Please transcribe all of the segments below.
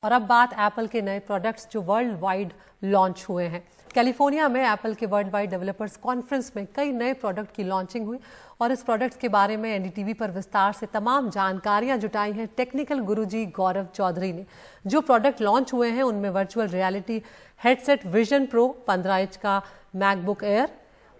और अब बात एप्पल के नए प्रोडक्ट्स जो वर्ल्ड वाइड लॉन्च हुए हैं। कैलिफोर्निया में एप्पल के वर्ल्ड वाइड डेवलपर्स कॉन्फ्रेंस में कई नए प्रोडक्ट की लॉन्चिंग हुई और इस प्रोडक्ट्स के बारे में एनडीटीवी पर विस्तार से तमाम जानकारियां जुटाई हैं टेक्निकल गुरुजी गौरव चौधरी ने। जो प्रोडक्ट लॉन्च हुए हैं उनमें virtual reality headset vision pro, 15 inch का मैकबुक एयर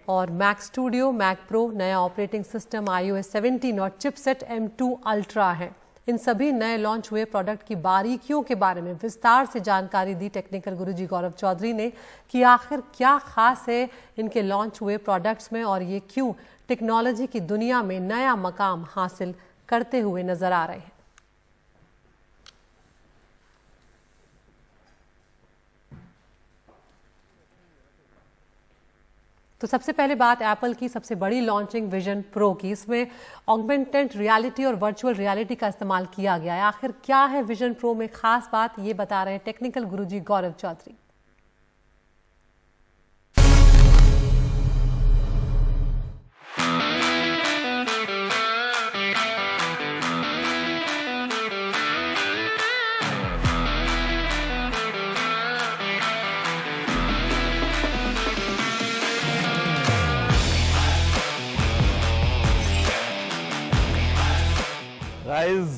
और मैक स्टूडियो, मैक प्रो, नया ऑपरेटिंग सिस्टम iOS 17 और चिपसेट M2 अल्ट्रा है। इन सभी नए लॉन्च हुए प्रोडक्ट की बारीकियों के बारे में विस्तार से जानकारी दी टेक्निकल गुरुजी गौरव चौधरी ने कि आखिर क्या खास है इनके लॉन्च हुए प्रोडक्ट्स में और ये क्यों टेक्नोलॉजी की दुनिया में नया मकाम हासिल करते हुए नजर आ रहे हैं। तो सबसे पहले बात एप्पल की सबसे बड़ी लॉन्चिंग विजन प्रो की। इसमें ऑगमेंटेड रियलिटी और वर्चुअल रियलिटी का इस्तेमाल किया गया है। आखिर क्या है विजन प्रो में खास बात, ये बता रहे हैं technical Guruji Gaurav Chaudhary. Guys,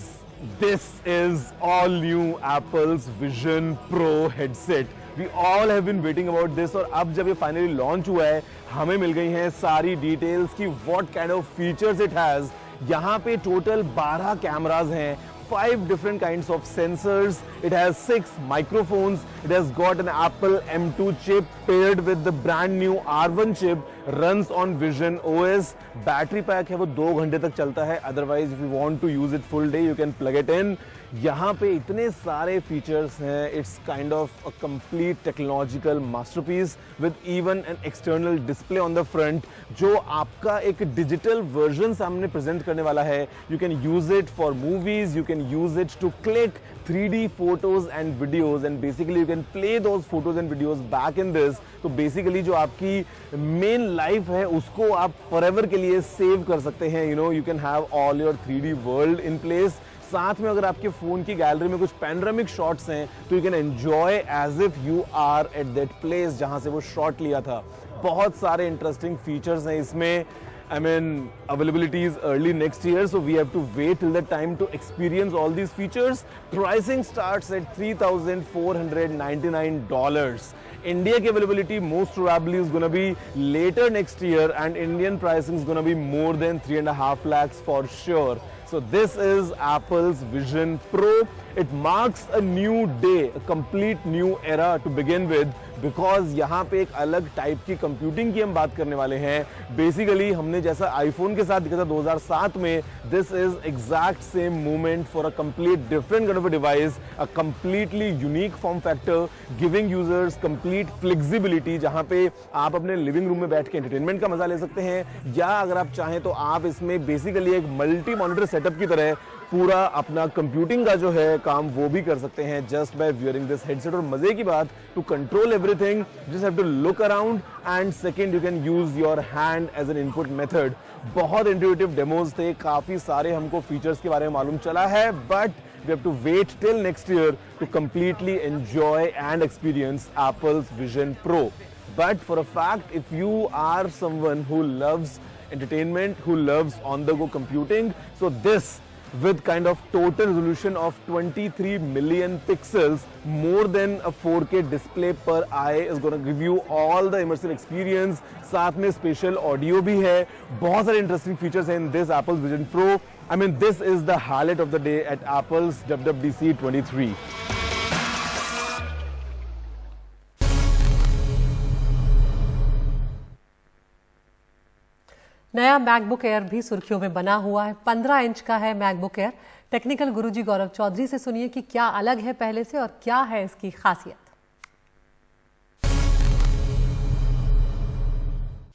this is all new Apple's Vision Pro headset. We all have been waiting about this और अब जब ये फाइनली लॉन्च हुआ है हमें मिल गई हैं सारी डिटेल्स कि what kind of features it has। यहाँ पे टोटल 12 कैमराज हैं, 5 different kinds of sensors, it has 6 microphones, it has got an Apple M2 chip paired with the brand new R1 chip, runs on Vision OS, battery pack है वो 2 घंटे तक चलता है, otherwise if you want to use it full day you can plug it in। यहाँ पे इतने सारे फीचर्स हैं, it's kind of a complete technological masterpiece with even an external display on the front जो आपका एक डिजिटल वर्जन सामने present करने वाला है। You can use it for movies, you can use it to click 3D photos and videos and basically you can play those photos and videos back in this। तो basically जो आपकी main life है उसको आप forever के लिए save कर सकते हैं। You know, you can have all your 3D world in place. साथ में अगर आपके फोन की गैलरी में कुछ पैनोरामिक शॉट्स हैं तो you can enjoy as if you are at that place जहां से वो शॉट लिया था। बहुत सारे इंटरेस्टिंग फीचर्स हैं इसमें। I mean, availability is early next year, so we have to wait till the time to experience all these features. Pricing starts at $3,499. India की availability most probably is going to be later next year, and Indian pricing is going to be more than 3.5 lakhs for sure. So this is Apple's Vision Pro. It marks a new day, a complete new era to begin with, because यहाँ पे एक अलग type की computing की हम बात करने वाले हैं। बेसिकली हमने जैसा आईफोन के साथ देखा था 2007 में, this is exact same movement for a complete different kind of a device, a completely unique form factor, giving users complete flexibility, जहाँ पे आप अपने लिविंग रूम में बैठ के एंटरटेनमेंट का मजा ले सकते हैं, या अगर आप चाहें तो आप इसमें बेसिकली एक मल्टी मॉनिटर सेटअप की तरह पूरा अपना कंप्यूटिंग का जो है काम वो भी कर सकते हैं just by wearing this headset. और मजे की बात, to control everything just have to look around, and second you can use your hand as an input method. बहुत इंट्यूटिव डेमोज थे, काफी सारे हमको फीचर्स के बारे में मालूम चला है, but we have to wait till next year to completely enjoy and experience Apple's Vision Pro. But for a fact, if you are someone who loves entertainment, who loves on-the-go computing, so this with kind of total resolution of 23 million pixels, more than a 4K display per eye, is going to give you all the immersive experience। साथ में special audio भी है, बहुत सारे interesting features हैं in this Apple's Vision Pro। I mean, this is the highlight of the day at Apple's WWDC 23। नया MacBook air भी सुर्खियों में बना हुआ है। 15 इंच का है MacBook air. Technical Guruji Gaurav Chaudhary से सुनिए कि क्या अलग है पहले से और क्या है इसकी खासियत।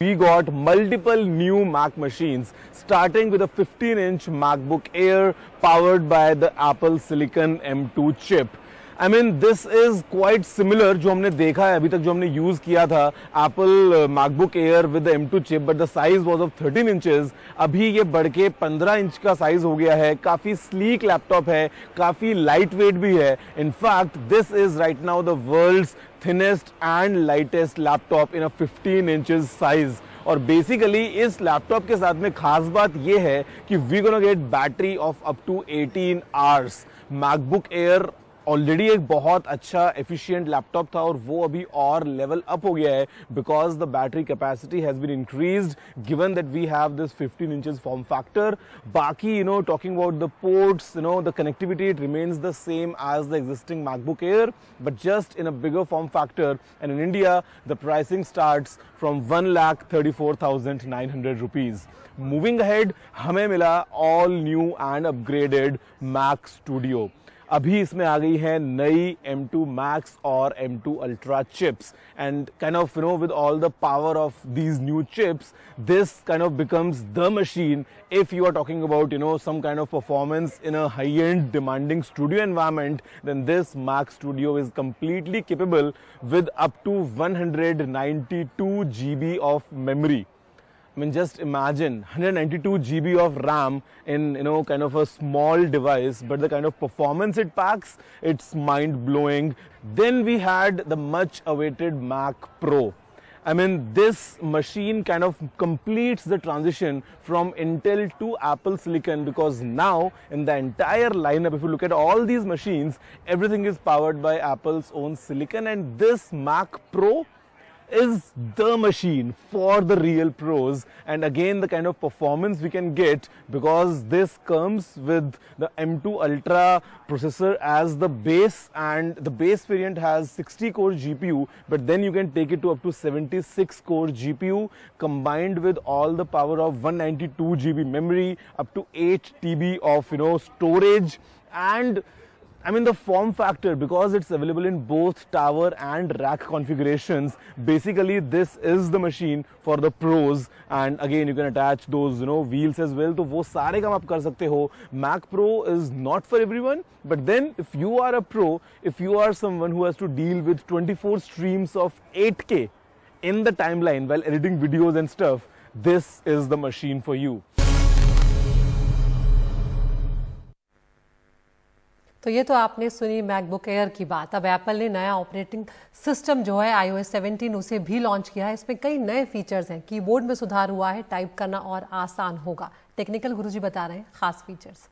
We got multiple new Mac machines, starting with a 15-inch MacBook Air powered by the Apple Silicon M2 chip. I mean, this is quite similar जो हमने देखा है अभी तक, जो हमने यूज किया था Apple MacBook Air with the M2 chip, but the size was of 13 inches. अभी ये बढ़ के 15 इंच का साइज हो गया है. काफी स्लीक लैपटॉप है, काफी लाइट वेट भी है. In fact, this is right now the world's thinnest and lightest laptop in a 15 inches size. और बेसिकली इस लैपटॉप के साथ में खास बात ये है कि we gonna get battery of up to 18 hours. MacBook Air already एक बहुत अच्छा एफिशिएंट लैपटॉप था और वो अभी और लेवल अप हो गया है because the battery capacity has been increased given that we have this 15 inches form factor. बाकी talking about the ports, the connectivity, it remains the same as the existing MacBook Air but just in a bigger form factor. And in India the pricing starts from 1,34,900 rupees. Moving ahead हमें मिला all new and upgraded Mac Studio. अभी इसमें आ गई है नई M2 Max और M2 Ultra chips, and kind of with all the power of these new chips, this kind of becomes the machine if you are talking about some kind of performance in a high-end demanding studio environment. Then this Mac Studio is completely capable with up to 192 GB of memory. I mean, just imagine 192 GB of RAM in kind of a small device, but the kind of performance it packs, it's mind-blowing. Then we had the much-awaited Mac Pro. I mean, this machine kind of completes the transition from Intel to Apple Silicon, because now in the entire lineup, if you look at all these machines, everything is powered by Apple's own silicon, and this Mac Pro is the machine for the real pros. And again, the kind of performance we can get, because this comes with the M2 Ultra processor as the base, and the base variant has 60 core GPU, but then you can take it to up to 76 core GPU combined with all the power of 192 GB memory, up to 8 TB of storage. And I mean, the form factor, because it's available in both tower and rack configurations, basically this is the machine for the pros. And again, you can attach those wheels as well, तो वो सारे काम आप कर सकते हो. Mac Pro is not for everyone, but then if you are a pro, if you are someone who has to deal with 24 streams of 8K in the timeline while editing videos and stuff, this is the machine for you. तो ये तो आपने सुनी MacBook air की बात. अब Apple ने नया ऑपरेटिंग सिस्टम जो है iOS 17 उसे भी लॉन्च किया है. इसमें कई नए फीचर्स हैं. कीबोर्ड में सुधार हुआ है, टाइप करना और आसान होगा. टेक्निकल गुरुजी बता रहे हैं खास features.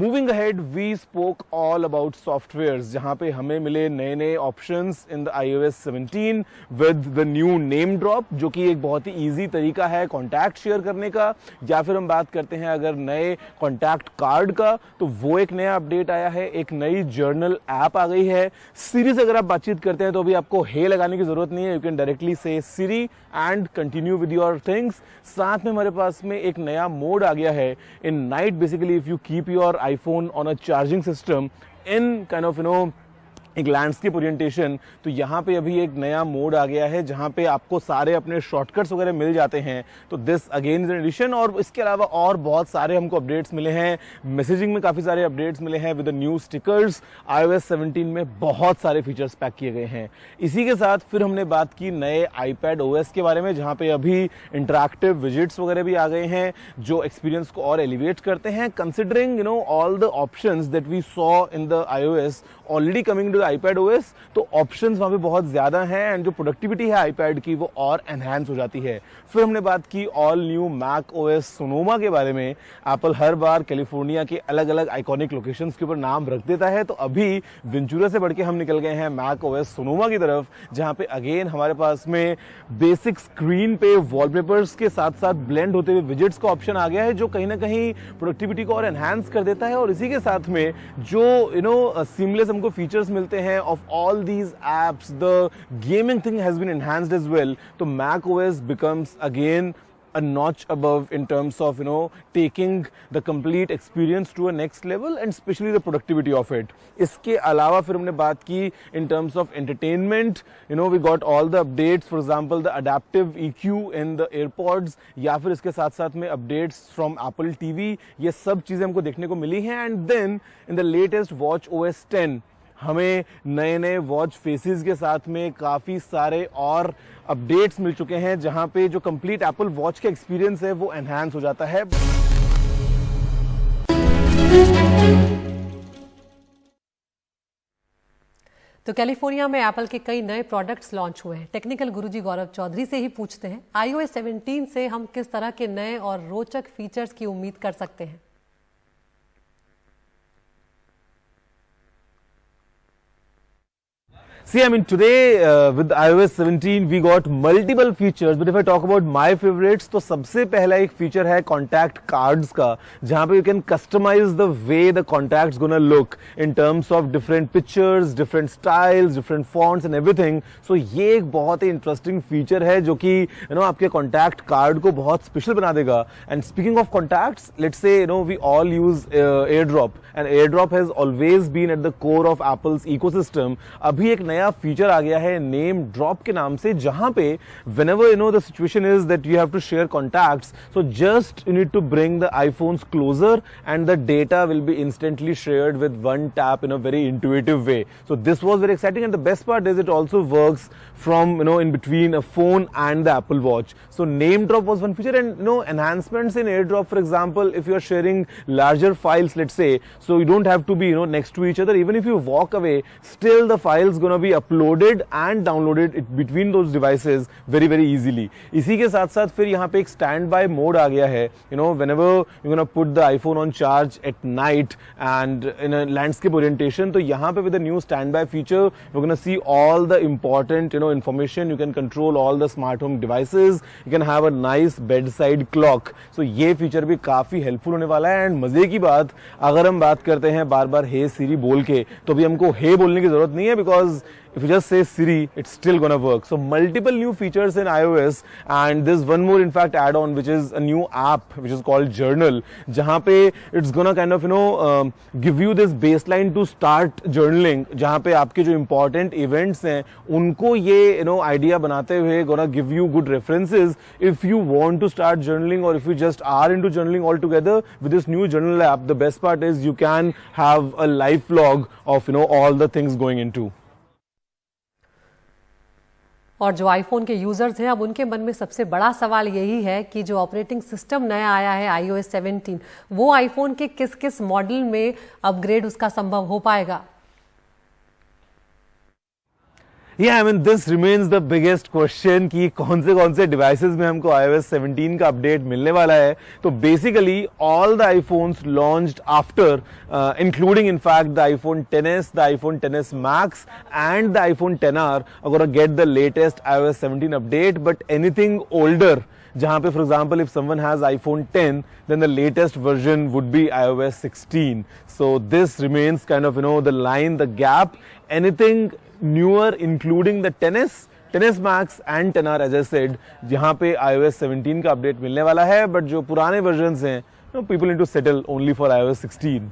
Moving ahead, we spoke all about softwares, जहाँ पे हमें मिले नए नए options in the iOS 17 with the new name drop, जो कि एक बहुत ही easy तरीका है कॉन्टैक्ट शेयर करने का. या फिर हम बात करते हैं अगर नए कॉन्टैक्ट कार्ड का, तो वो एक नया अपडेट आया है. एक नई जर्नल ऐप आ गई है. सीरी से अगर आप बातचीत करते हैं तो अभी आपको हे लगाने की जरूरत नहीं है. यू कैन डायरेक्टली से Siri and continue with your things. साथ में हमारे पास में एक नया मोड आ गया है in night. Basically if you keep your iPhone on a charging system in kind of एक लैंडस्केप ओरिएंटेशन, तो यहाँ पे अभी एक नया मोड आ गया है जहाँ पे आपको सारे अपने शॉर्टकट्स वगैरह मिल जाते हैं. तो this again is an addition. और इसके अलावा और बहुत सारे हमको अपडेट्स मिले हैं. मैसेजिंग में काफी सारे अपडेट्स मिले हैं with the new stickers. iOS 17 में बहुत सारे फीचर्स पैक किए गए हैं. इसी के साथ फिर हमने बात की नए iPad OS के बारे में, जहाँ पे अभी इंटरैक्टिव विजिट्स वगैरह भी आ गए हैं जो एक्सपीरियंस को और एलिवेट करते हैं. Considering all the options that we saw in the iOS already coming to iPad OS, तो ऑप्शंस वहां पे बहुत ज्यादा हैं एंड जो प्रोडक्टिविटी है iPad की वो और एनहांस हो जाती है. फिर हमने बात की all new Mac OS Sonoma के बारे में. एप्पल हर बार कैलिफोर्निया के अलग अलग आइकॉनिक लोकेशंस के ऊपर नाम रख देता है, तो अभी वेंचुरा से बढ़ के हम निकल गए हैं Mac OS Sonoma की तरफ, जहां पे अगेन हमारे पास में बेसिक स्क्रीन पे वॉलपेपर्स के साथ साथ ब्लेंड होते हुए विजिट्स का ऑप्शन आ गया है, जो कहीं ना कहीं प्रोडक्टिविटी को और एनहांस कर देता है. और इसी के साथ में जो सीमलेस हमको फीचर्स मिलते हैं of all these apps, the gaming thing has been enhanced as well. So Mac OS becomes again a notch above in terms of, you know, taking the complete experience to a next level and especially the productivity of it. इसके अलावा फिर हमने बात की in terms of entertainment, you know, we got all the updates, for example the adaptive EQ in the AirPods, या फिर इसके साथ साथ में updates from Apple TV, ये सब चीज़ें हमको देखने को मिली हैं. And then in the latest WatchOS 10 हमें नए नए वॉच फेसेस के साथ में काफ़ी सारे और अपडेट्स मिल चुके हैं, जहां पे जो कंप्लीट एप्पल वॉच का एक्सपीरियंस है वो एनहांस हो जाता है. तो कैलिफोर्निया में एप्पल के कई नए प्रोडक्ट्स लॉन्च हुए हैं. टेक्निकल गुरुजी गौरव चौधरी से ही पूछते हैं, iOS 17 से हम किस तरह के नए और रोचक फीचर्स की उम्मीद कर सकते हैं. See, I mean, today with iOS 17 we got multiple features, but if I talk about my favorites, तो सबसे पहला एक feature है contact cards का, जहाँ पे you can customize the way the contacts gonna look in terms of different pictures, different styles, different fonts and everything. So ये एक बहुत ही interesting feature है जो कि you know आपके contact card को बहुत special बना देगा. And speaking of contacts, let's say you know we all use AirDrop, and AirDrop has always been at the core of Apple's ecosystem. अभी एक नया फीचर आ गया है नेम ड्रॉप के नाम से, जहां पे whenever you know the situation is that you have to share contacts, so just you need to bring the iPhones closer and the data will be instantly shared with one tap in a very intuitive way. So this was very exciting, and the best part is it also works from you know in between a phone and the Apple Watch. So name drop was one feature, and you know enhancements in AirDrop, for example, if you are sharing larger files, let's say, so you don't have to be you know next to each other. Even if you walk away, still the file's gonna be uploaded and downloaded it between those devices very very easily. इसी के साथ साथ फिर यहाँ पे एक stand by mode आ गया है. You know whenever you're gonna put the iPhone on charge at night and in a landscape orientation, तो यहाँ पे with the new standby feature you're gonna see all the important you know information. You can control all the smart home devices. You can have a nice bedside clock. So ये feature भी काफी helpful होने वाला है. And मजे की बात, अगर हम बात करते हैं बार बार हे सिरी बोल के, तो अभी हमको हे बोलने की जरूरत नहीं है, because if you just say Siri, it's still gonna work. So multiple new features in iOS, and there's one more in fact add-on, which is a new app which is called Journal, जहाँ पे it's gonna kind of you know give you this baseline to start journaling, जहाँ पे आपके जो important events हैं उनको ये you know idea बनाते हुए gonna give you good references if you want to start journaling, or if you just are into journaling altogether. With this new Journal app, the best part is you can have a live log of you know all the things going into. और जो iPhone के users हैं, अब उनके मन में सबसे बड़ा सवाल यही है कि जो ऑपरेटिंग सिस्टम नया आया है iOS 17, वो आईफोन के किस किस मॉडल में अपग्रेड उसका संभव हो पाएगा. Yeah, I mean this remains the biggest question कि कौन से devices में हमको iOS 17 का update मिलने वाला है. तो basically all the iPhones launched after, including in fact the iPhone XS, the iPhone XS Max and the iPhone XR are going to get the latest iOS 17 update. But anything older, जहाँ पे for example if someone has iPhone 10, then the latest version would be iOS 16. So this remains kind of you know the line, the gap. Anything newer including the XS Max and XR, as I said, जहाँ पे iOS 17 का update मिलने वाला है. But जो पुराने versions हैं, people need to settle only for iOS 16.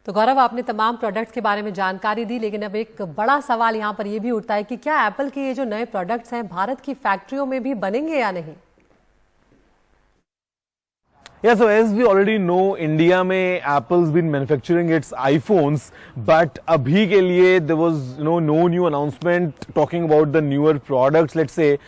तो गौरव, आपने तमाम प्रोडक्ट्स के बारे में जानकारी दी, लेकिन अब एक बड़ा सवाल यहाँ पर यह भी उठता है कि क्या एप्पल के ये जो नए प्रोडक्ट्स हैं भारत की फैक्ट्रियों में भी बनेंगे या नहीं. Yeah, so as we already know, India में Apple's been manufacturing its iPhones, but अभी के लिए there was no new announcement talking about the newer products. Let's say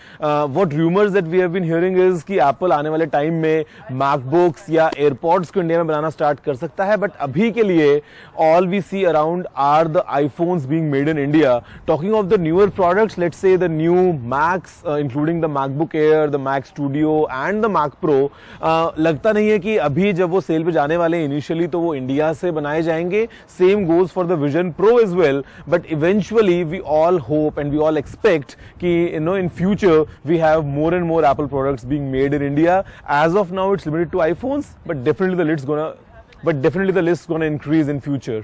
what rumors that we have been hearing is कि Apple आने वाले time में MacBooks या AirPods को इंडिया में बनाना स्टार्ट कर सकता है, but अभी के लिए all we see around are the iPhones being made in India. Talking of the newer products, let's say the new Macs, including the MacBook Air, the Mac Studio and the Mac Pro, लगता नहीं है कि अभी जब वो cell पे जाने वाले हैं इनिशियली तो वो इंडिया से बनाए जाएंगे. Same goes for the Vision Pro as well, but eventually we all hope and we all expect कि you know in future we have more and more Apple products being made in India. As of now it's limited to iPhones, but definitely the list gonna increase in future.